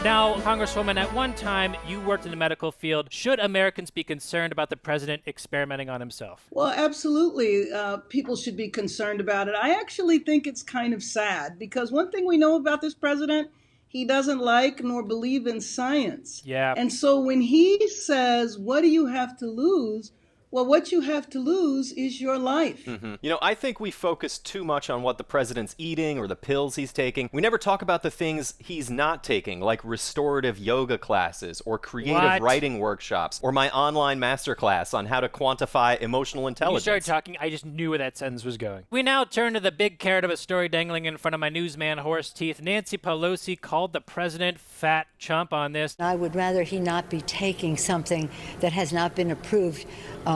Now, Congresswoman, at one time, you worked in the medical field. Should Americans be concerned about the president experimenting on himself? Well, absolutely. People should be concerned about it. I actually think it's kind of sad because one thing we know about this president, he doesn't like nor believe in science. Yeah. And so when he says, what do you have to lose? Well, what you have to lose is your life. You know, I think we focus too much on what the president's eating or the pills he's taking. We never talk about the things he's not taking, like restorative yoga classes or creative writing workshops or my online masterclass on how to quantify emotional intelligence. You started talking, I just knew where that sentence was going. We now turn to the big carrot of a story dangling in front of my newsman horse teeth. Nancy Pelosi called the president fat chump on this. I would rather he not be taking something that has not been approved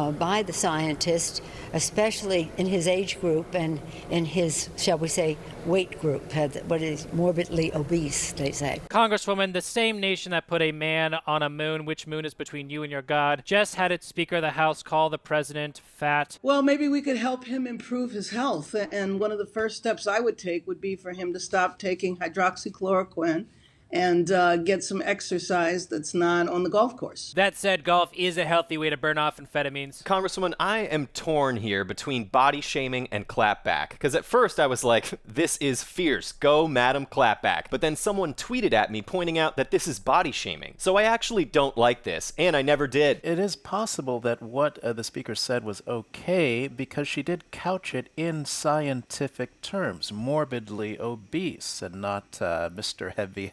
by the scientists, especially in his age group and in his, shall we say, weight group, what is morbidly obese, they say. Congresswoman, the same nation that put a man on a moon, which moon is between you and your God, just had its Speaker of the House call the president fat. Well, maybe we could help him improve his health. And one of the first steps I would take would be for him to stop taking hydroxychloroquine and get some exercise that's not on the golf course. That said, golf is a healthy way to burn off amphetamines. Congresswoman, I am torn here between body shaming and clapback. Because at first I was like, this is fierce. Go, Madam Clapback. But then someone tweeted at me pointing out that this is body shaming. So I actually don't like this, and I never did. It is possible that what the speaker said was okay because she did couch it in scientific terms, morbidly obese, and not Mr. Heavy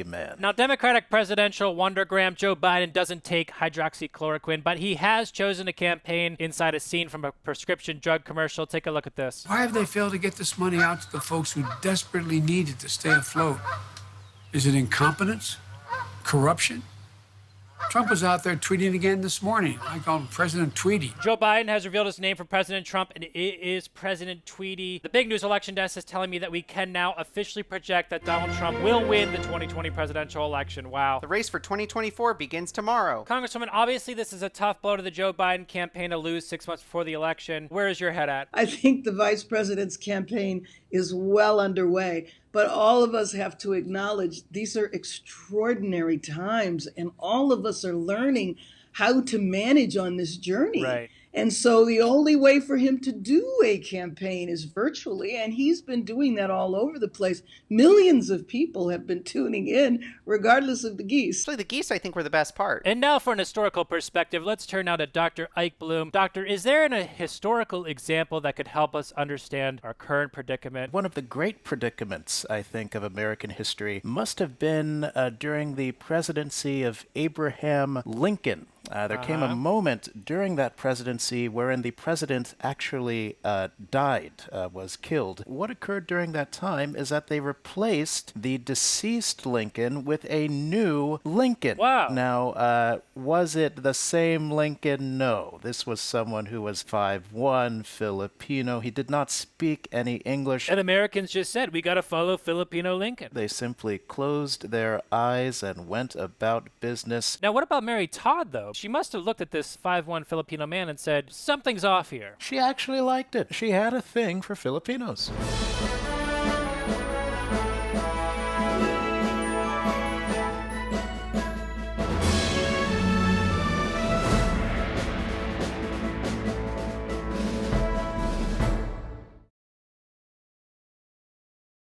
man. Now, Democratic presidential wondergram Joe Biden doesn't take hydroxychloroquine, but he has chosen to campaign inside a scene from a prescription drug commercial. Take a look at this. Why have they failed to get this money out to the folks who desperately need it to stay afloat? Is it incompetence? Corruption? Trump was out there tweeting again this morning. I call him President Tweety. Joe Biden has revealed his name for President Trump, and it is President Tweety. The big news election desk is telling me that we can now officially project that Donald Trump will win the 2020 presidential election. Wow. The race for 2024 begins tomorrow. Congresswoman, obviously this is a tough blow to the Joe Biden campaign to lose 6 months before the election. Where is your head at? I think the vice president's campaign is well underway. But all of us have to acknowledge these are extraordinary times, and all of us are learning how to manage on this journey. Right. And so the only way for him to do a campaign is virtually, and he's been doing that all over the place. Millions of people have been tuning in, regardless of the geese. Actually, the geese, I think, were the best part. And now for an historical perspective, let's turn now to Dr. Ike Bloom. Doctor, is there a historical example that could help us understand our current predicament? One of the great predicaments, I think, of American history must have been during the presidency of Abraham Lincoln. There came a moment during that presidency wherein the president actually died, was killed. What occurred during that time is that they replaced the deceased Lincoln with a new Lincoln. Wow. Now, was it the same Lincoln? No. This was someone who was 5'1", Filipino. He did not speak any English. And Americans just said, we got to follow Filipino Lincoln. They simply closed their eyes and went about business. Now, what about Mary Todd, though? She must have looked at this 5'1" Filipino man and said, something's off here. She actually liked it. She had a thing for Filipinos.